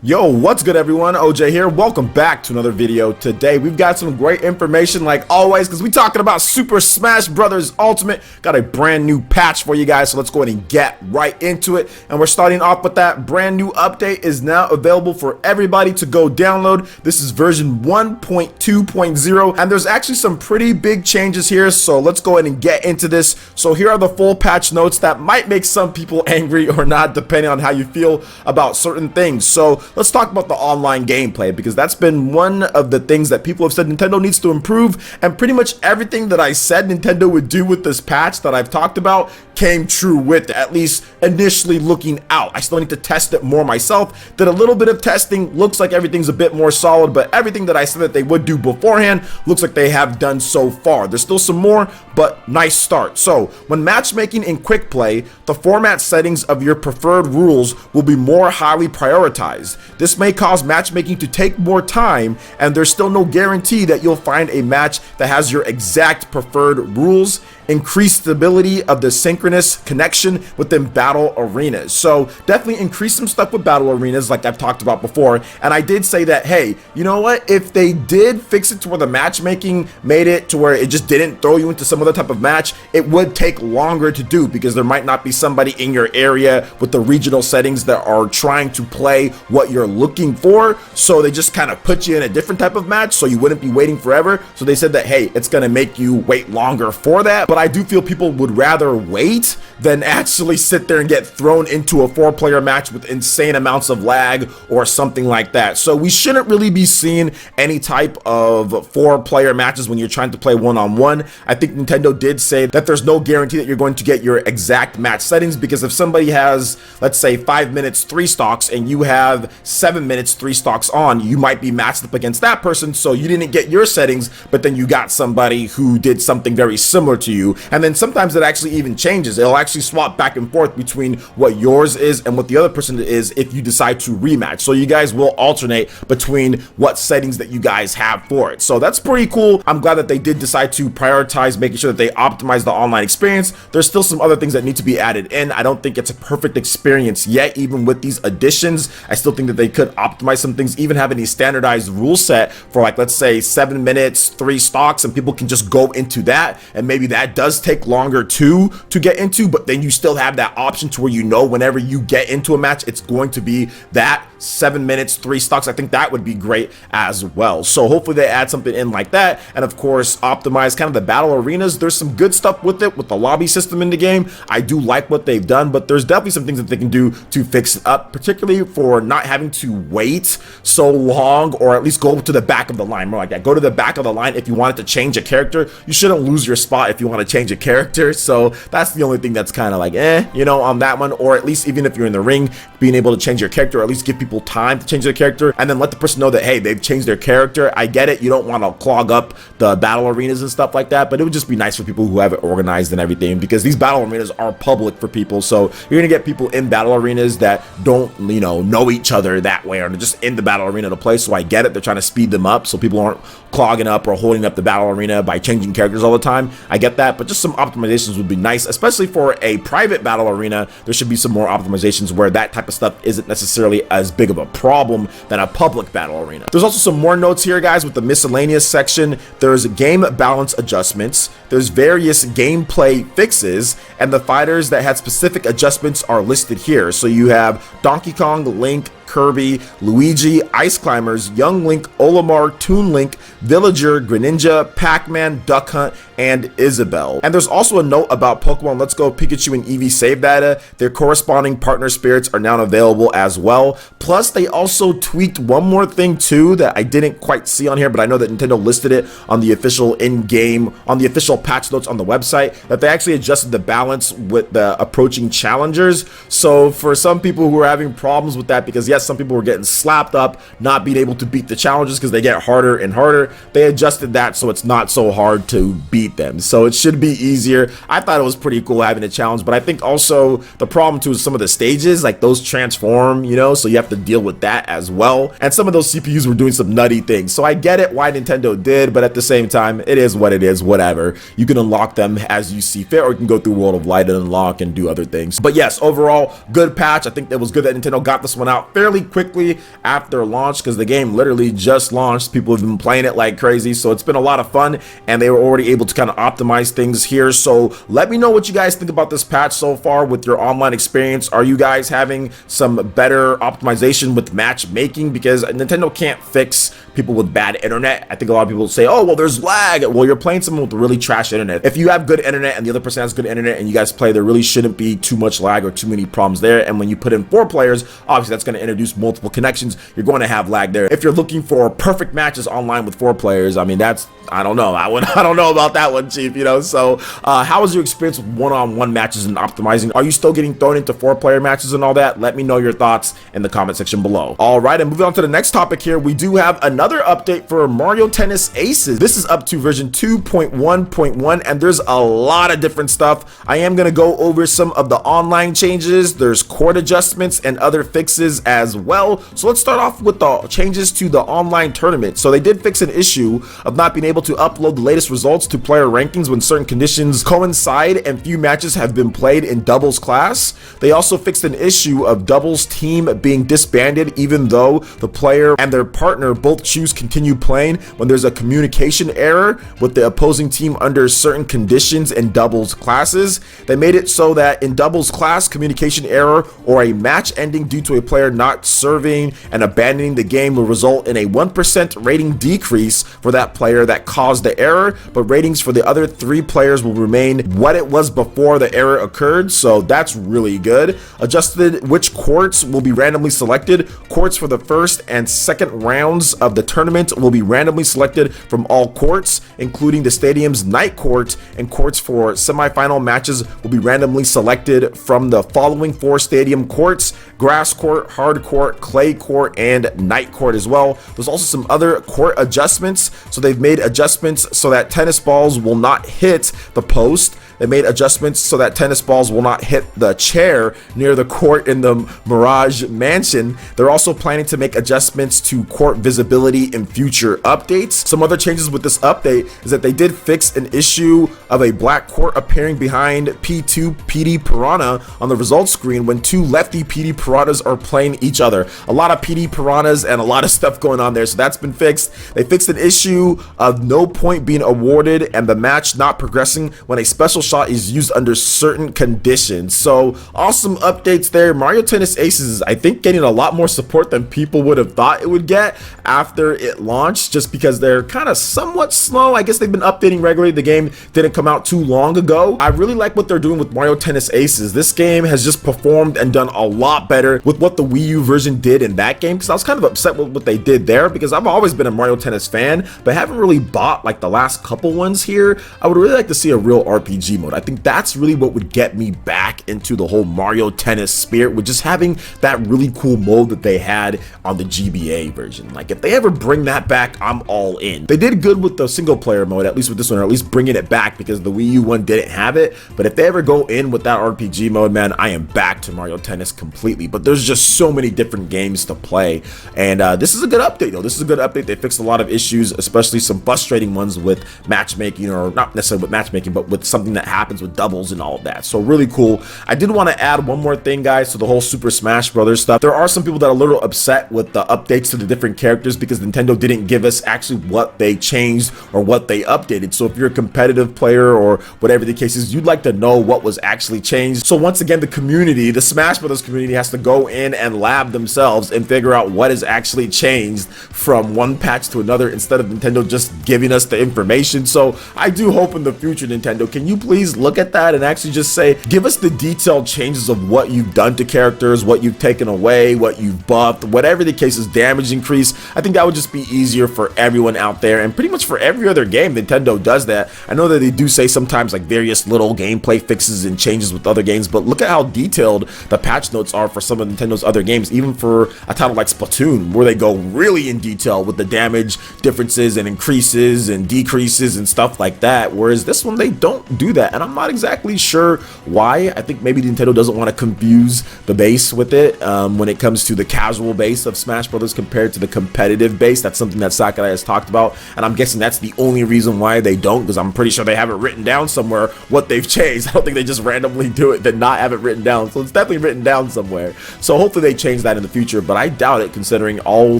Yo, what's good everyone? OJ here. Welcome back to another video. Today we've got some great information like always because we're talking about Super Smash Bros. Ultimate. Got a brand new patch for you guys, so let's go ahead and get right into it. And we're starting off with that brand new update is now available for everybody to go download. This is version 1.2.0 and there's actually some pretty big changes here, so let's go ahead and get into this. So here are the full patch notes that might make some people angry or not depending on how you feel about certain things. So let's talk about the online gameplay because that's been one of the things that people have said Nintendo needs to improve, and pretty much everything that I said Nintendo would do with this patch that I've talked about came true with it, at least initially looking out. I still need to test it more myself. Did a little bit of testing, looks like everything's a bit more solid, but everything that I said that they would do beforehand looks like they have done so far. There's still some more, but nice start. So when matchmaking in quick play, the format settings of your preferred rules will be more highly prioritized. This may cause matchmaking to take more time, and there's still no guarantee that you'll find a match that has your exact preferred rules. Increased stability of the synchronous connection within battle arenas. So definitely increase some stuff with battle arenas like I've talked about before. And I did say that, hey, you know what? If they did fix it to where the matchmaking made it to where it just didn't throw you into some other type of match, it would take longer to do because there might not be somebody in your area with the regional settings that are trying to play what you're looking for. So they just kind of put you in a different type of match so you wouldn't be waiting forever. So they said that, hey, it's going to make you wait longer for that. But I do feel people would rather wait than actually sit there and get thrown into a 4-player match with insane amounts of lag or something like that. So we shouldn't really be seeing any type of 4-player matches when you're trying to play one-on-one. I think Nintendo did say that there's no guarantee that you're going to get your exact match settings, because if somebody has, let's say, 5 minutes 3 stocks and you have 7 minutes 3 stocks on, you might be matched up against that person, so you didn't get your settings, but then you got somebody who did something very similar to you. And then sometimes it actually even changes. It'll actually swap back and forth between what yours is and what the other person is if you decide to rematch. So you guys will alternate between what settings that you guys have for it. So that's pretty cool. I'm glad that they did decide to prioritize making sure that they optimize the online experience. There's still some other things that need to be added in. I don't think it's a perfect experience yet, even with these additions. I still think that they could optimize some things, even having a standardized rule set for, like, let's say 7 minutes 3 stocks, and people can just go into that, and maybe that does take longer to get into, but then you still have that option to where you know whenever you get into a match it's going to be that 7 minutes 3 stocks. I think that would be great as well. So hopefully they add something in like that, and of course optimize kind of the battle arenas. There's some good stuff with it, with the lobby system in the game. I do like what they've done, but there's definitely some things that they can do to fix it up, particularly for not having to wait so long, or at least go to the back of the line, more like that. Go to the back of the line if you wanted to change a character. You shouldn't lose your spot if you want to change a character. So that's the only thing that's kind of like you know, on that one. Or at least even if you're in the ring, being able to change your character, or at least give people time to change their character, and then let the person know that, hey, they've changed their character. I get it, you don't want to clog up the battle arenas and stuff like that, but it would just be nice for people who have it organized and everything, because these battle arenas are public for people. So you're gonna get people in battle arenas that don't, you know each other that way, or just in the battle arena to play. So I get it, they're trying to speed them up so people aren't clogging up or holding up the battle arena by changing characters all the time. I get that, but just some optimizations would be nice, especially for a private battle arena. There should be some more optimizations where that type of stuff isn't necessarily as big of a problem than a public battle arena. There's also some more notes here, guys, with the miscellaneous section. There's game balance adjustments, there's various gameplay fixes, and the fighters that had specific adjustments are listed here. So you have Donkey Kong, Link, Kirby, Luigi, Ice Climbers, Young Link, Olimar, Toon Link, Villager, Greninja, Pac-Man, Duck Hunt, and Isabelle. And there's also a note about Pokemon Let's Go Pikachu and Eevee save data. Their corresponding partner spirits are now available as well. Plus, they also tweaked one more thing too that I didn't quite see on here, but I know that Nintendo listed it on the official in-game, on the official patch notes on the website, that they actually adjusted the balance with the approaching challengers. So for some people who are having problems with that, because yes, some people were getting slapped up, not being able to beat the challenges because they get harder and harder, they adjusted that so it's not so hard to beat them. So it should be easier. I thought it was pretty cool having a challenge, but I think also the problem too is some of the stages, like those transform, you know, so you have to deal with that as well. And some of those CPUs were doing some nutty things. So I get it why Nintendo did, but at the same time, it is what it is, whatever. You can unlock them as you see fit, or you can go through World of Light and unlock and do other things. But yes, overall, good patch. I think it was good that Nintendo got this one out fairly fairly quickly after launch, because the game literally just launched. People have been playing it like crazy, so it's been a lot of fun, and they were already able to kind of optimize things here. So let me know what you guys think about this patch so far with your online experience. Are you guys having some better optimization with matchmaking? Because Nintendo can't fix people with bad internet. I think a lot of people say, oh, well, there's lag. Well, you're playing someone with really trash internet. If you have good internet and the other person has good internet and you guys play, there really shouldn't be too much lag or too many problems there. And when you put in 4 players, obviously that's going to introduce multiple connections. You're going to have lag there. If you're looking for perfect matches online with 4 players, I mean, that's, I don't know. I don't know about that one, Chief, you know? So how was your experience with one-on-one matches and optimizing? Are you still getting thrown into 4-player matches and all that? Let me know your thoughts in the comment section below. All right, and moving on to the next topic here, we do have another update for Mario Tennis Aces. This is up to version 2.1.1, and there's a lot of different stuff. I am going to go over some of the online changes. There's court adjustments and other fixes as well. So let's start off with the changes to the online tournament. So they did fix an issue of not being able to upload the latest results to player rankings when certain conditions coincide and few matches have been played in doubles class. They also fixed an issue of doubles team being disbanded even though the player and their partner both choose continue playing when there's a communication error with the opposing team under certain conditions in doubles classes. They made it so that in doubles class, communication error or a match ending due to a player not serving and abandoning the game will result in a 1% rating decrease for that player that caused the error, but ratings for the other 3 players will remain what it was before the error occurred. So that's really good. Adjusted which courts will be randomly selected. Courts for the first and second rounds of the tournament will be randomly selected from all courts, including the stadium's night court, and courts for semifinal matches will be randomly selected from the following 4 stadium courts: grass court, hard court, clay court, and night court as well. There's also some other court adjustments. So they've made adjustments so that tennis balls will not hit the post. They made adjustments so that tennis balls will not hit the chair near the court in the Mirage Mansion. They're also planning to make adjustments to court visibility in future updates. Some other changes with this update is that they did fix an issue of a black court appearing behind P2 PD Piranha on the results screen when 2 lefty PD Piranhas are playing each other. A lot of PD Piranhas and a lot of stuff going on there, so that's been fixed. They fixed an issue of no point being awarded and the match not progressing when a special shot is used under certain conditions. So awesome updates there. Mario Tennis Aces, I think, getting a lot more support than people would have thought it would get after it launched, just because they're kind of somewhat slow. I guess they've been updating regularly. The game didn't come out too long ago. I really like what they're doing with Mario Tennis Aces. This game has just performed and done a lot better with what the Wii U version did in that game, because I was kind of upset with what they did there, because I've always been a Mario Tennis fan, but haven't really bought like the last couple ones here. I would really like to see a real RPG mode. I think that's really what would get me back into the whole Mario Tennis spirit, with just having that really cool mode that they had on the GBA version. Like, if they ever bring that back, I'm all in. They did good with the single player mode, at least with this one, or at least bringing it back, because the Wii U one didn't have it. But if they ever go in with that RPG mode, man, I am back to Mario Tennis completely. But there's just so many different games to play, and this is a good update though. This is a good update. They fixed a lot of issues, especially some frustrating ones with matchmaking, or not necessarily with matchmaking, but with something that happens with doubles and all of that. So really cool. I did want to add one more thing, guys, to the whole Super Smash Brothers stuff. There are some people that are a little upset with the updates to the different characters because Nintendo didn't give us actually what they changed or what they updated. So if you're a competitive player or whatever the case is, you'd like to know what was actually changed. So once again, the community, the Smash Brothers community, has to go in and lab themselves and figure out what is actually changed from one patch to another, instead of Nintendo just giving us the information. So I do hope in the future, Nintendo, can you please look at that and actually just say, give us the detailed changes of what you've done to characters, what you've taken away, what you've buffed, whatever the case is, damage increase. I think that would just be easier for everyone out there, and pretty much for every other game Nintendo does that. I know that they do say sometimes like various little gameplay fixes and changes with other games, but look at how detailed the patch notes are for some of Nintendo's other games, even for a title like Splatoon, where they go really in detail with the damage differences and increases and decreases and stuff like that, whereas this one, they don't do that, and I'm not exactly sure why. I think maybe Nintendo doesn't want to confuse the base with it when it comes to the casual base of Smash Brothers compared to the competitive base. That's something that Sakurai has talked about, and I'm guessing that's the only reason why they don't, because I'm pretty sure they have it written down somewhere what they've changed. I don't think they just randomly do it then not have it written down, so it's definitely written down somewhere. So hopefully they change that in the future, but I doubt it, considering all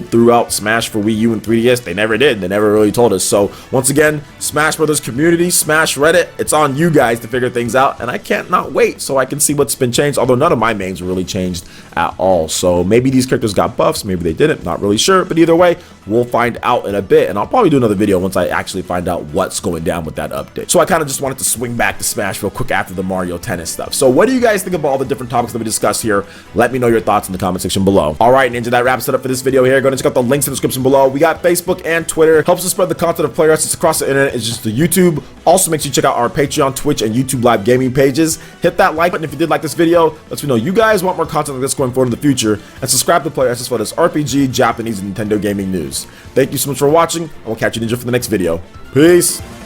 throughout Smash for Wii U and 3DS, they never did. They never really told us. So once again, Smash Brothers community, Smash Reddit, it's on you guys to figure things out, and I can't not wait so I can see what's been changed, although none of my mains really changed at all. So maybe these characters got buffs, maybe they didn't, not really sure, but either way, we'll find out in a bit, and I'll probably do another video once I actually find out what's going down with that update. So I kind of just wanted to swing back to Smash real quick after the Mario Tennis stuff. So what do you guys think about all the different topics that we discussed here? Let me know your thoughts in the comment section below. All right, Ninja, that wraps it up for this video here. Go and check out the links in the description below. We got Facebook and Twitter. Helps us spread the content of PlayerEssence across the internet. It's just the YouTube. Also, make sure you check out our Patreon, Twitch, and YouTube live gaming pages. Hit that like button if you did like this video. Let me know you guys want more content like this going forward in the future. And subscribe to PlayerEssence for this RPG, Japanese, and Nintendo gaming news. Thank you so much for watching, and we'll catch you, Ninja, for the next video. Peace!